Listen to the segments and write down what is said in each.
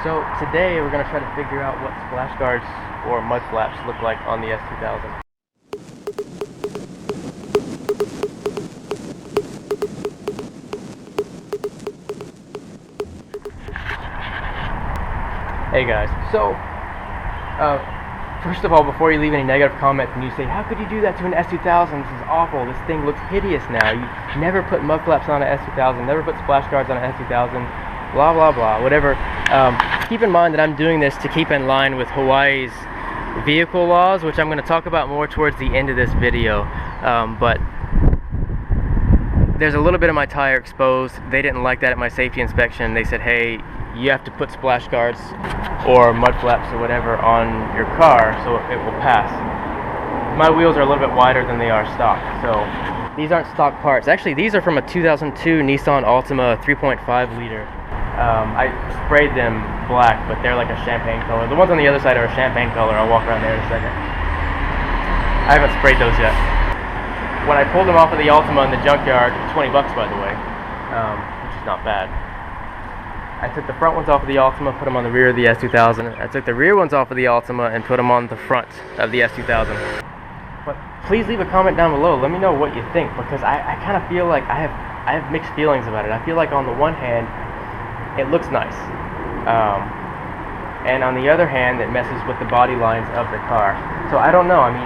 So today we're going to try to figure out what splash guards or mud flaps look like on the S2000. Hey guys, so first of all, before you leave any negative comments and you say, how could you do that to an S2000? This is awful, this thing looks hideous now. You never put mud flaps on an S2000, never put splash guards on an S2000, blah blah blah, whatever. Keep in mind that I'm doing this to keep in line with Hawaii's vehicle laws, which I'm going to talk about more towards the end of this video. But there's a little bit of my tire exposed. They didn't like that at my safety inspection. They said, hey, you have to put splash guards or mud flaps or whatever on your car so it will pass. My wheels are a little bit wider than they are stock, so these aren't stock parts. Actually, these are from a 2002 Nissan Altima 3.5 liter. I sprayed them black, but they're like a champagne color. The ones on the other side are a champagne color. I'll walk around there in a second. I haven't sprayed those yet. When I pulled them off of the Altima in the junkyard, 20 bucks by the way, which is not bad. I took the front ones off of the Altima, put them on the rear of the S2000. I took the rear ones off of the Altima and put them on the front of the S2000. But please leave a comment down below. Let me know what you think, because I kind of feel like I have mixed feelings about it. I feel like on the one hand, it looks nice, and on the other hand, it messes with the body lines of the car. So I don't know. I mean,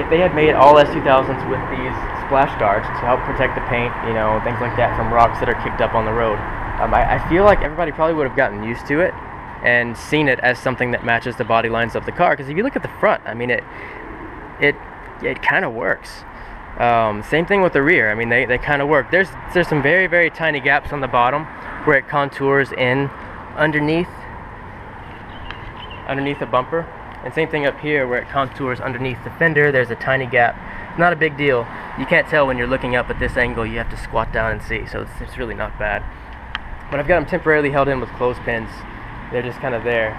if they had made all S2000s with these splash guards to help protect the paint, you know, things like that from rocks that are kicked up on the road, I feel like everybody probably would have gotten used to it and seen it as something that matches the body lines of the car. Because if you look at the front, I mean, it kind of works. Same thing with the rear. I mean, they kind of work. There's some very, very tiny gaps on the bottom where it contours in underneath the bumper, and same thing up here where it contours underneath the fender. There's a tiny gap. Not a big deal. You can't tell when you're looking up at this angle. You have to squat down and see, so it's really not bad. But I've got them temporarily held in with clothespins. They're just kind of there,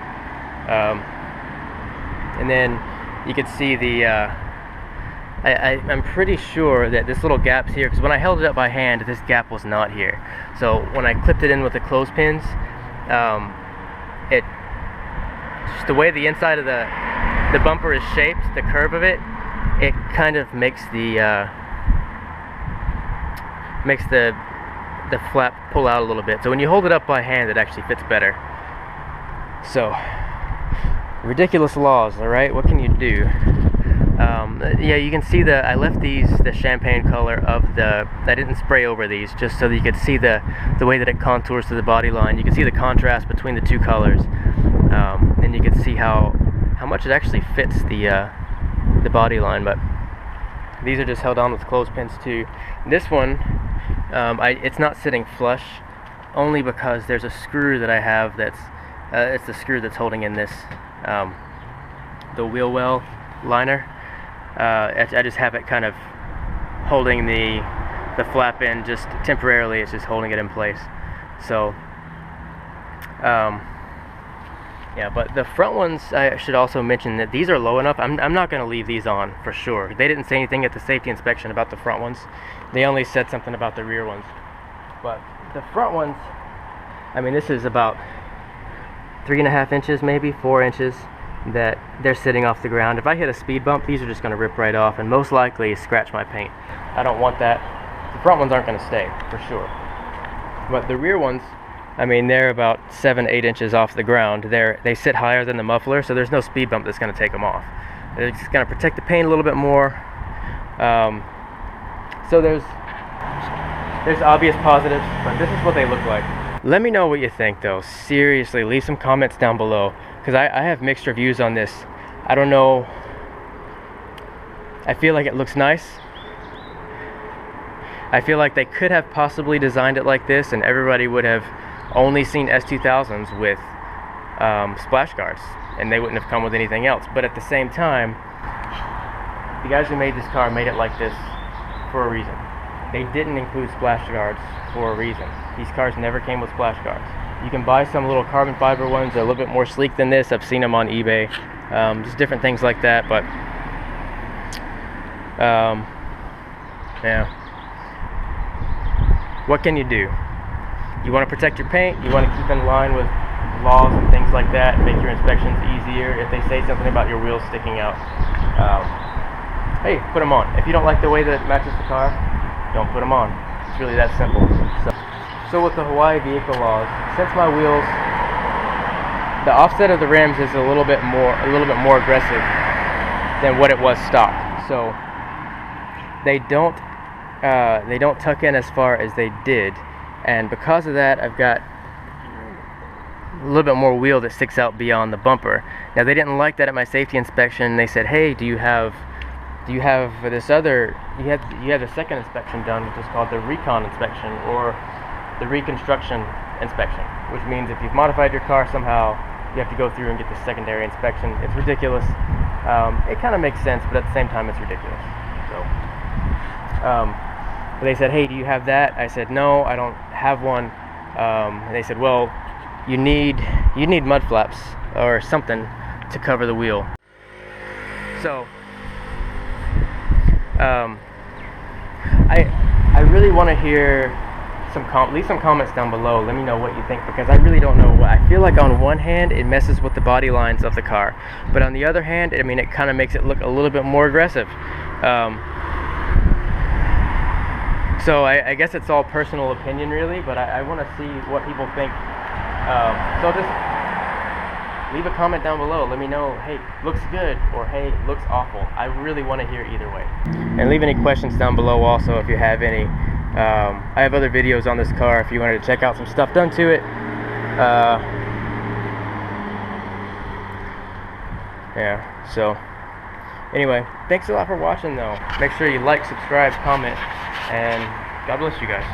and then you can see the I'm pretty sure that this little gap's here, because when I held it up by hand, this gap was not here. So when I clipped it in with the clothespins, just the way the inside of the bumper is shaped, the curve of it kind of makes the flap pull out a little bit. So when you hold it up by hand, it actually fits better. So ridiculous laws, all right? What can you do? Yeah, you can see I left the champagne color of I didn't spray over these, just so that you could see the way that it contours to the body line. You can see the contrast between the two colors, and you can see how much it actually fits the body line. But these are just held on with clothespins too. This one, it's not sitting flush, only because there's a screw that I have it's the screw that's holding in this, the wheel well liner. I just have it kind of holding the flap in just temporarily. It's just holding it in place. So yeah, but the front ones, I should also mention that these are low enough. I'm not going to leave these on for sure. They didn't say anything at the safety inspection about the front ones. They only said something about the rear ones. But the front ones, I mean, this is about 3.5 inches, maybe 4 inches, that they're sitting off the ground. If I hit a speed bump, these are just going to rip right off and most likely scratch my paint. I don't want that. The front ones aren't going to stay, for sure. But the rear ones, I mean, they're about 7-8 inches off the ground. They sit higher than the muffler, so there's no speed bump that's going to take them off. It's just going to protect the paint a little bit more. So there's obvious positives, but this is what they look like. Let me know what you think, though. Seriously, leave some comments down below, because I have mixed reviews on this. I don't know. I feel like it looks nice. I feel like they could have possibly designed it like this, and everybody would have only seen S2000s with splash guards, and they wouldn't have come with anything else. But at the same time, the guys who made this car made it like this for a reason. They didn't include splash guards for a reason. These cars never came with splash guards. You can buy some little carbon fiber ones. They're a little bit more sleek than this. I've seen them on eBay. Just different things like that. But yeah, what can you do? you want to protect your paint, you want to keep in line with laws and things like that, make your inspections easier. If they say something about your wheels sticking out, hey, put them on. If you don't like the way that it matches the car, don't put them on. It's really that simple. So with the Hawaii vehicle laws, since my wheels, the offset of the rims is a little bit more aggressive than what it was stock. So they don't tuck in as far as they did, and because of that, I've got a little bit more wheel that sticks out beyond the bumper. Now they didn't like that at my safety inspection. They said, hey, do you have this other, you have the second inspection done, which is called the recon inspection or the reconstruction inspection, which means if you've modified your car somehow, you have to go through and get the secondary inspection. It's ridiculous. It kind of makes sense, but at the same time it's ridiculous. So but they said, hey, do you have that? I said, no, I don't have one. And they said, well, you need mud flaps or something to cover the wheel. So I really want to hear leave some comments down below. Let me know what you think, because I really don't know. I feel like on one hand it messes with the body lines of the car, but on the other hand, I mean, it kind of makes it look a little bit more aggressive. So I guess it's all personal opinion really, but I want to see what people think. So just leave a comment down below. Let me know, hey, looks good, or hey, looks awful. I really want to hear either way. And leave any questions down below also if you have any. I have other videos on this car if you wanted to check out some stuff done to it. Yeah, so anyway, thanks a lot for watching though. Make sure you like, subscribe, comment, and God bless you guys.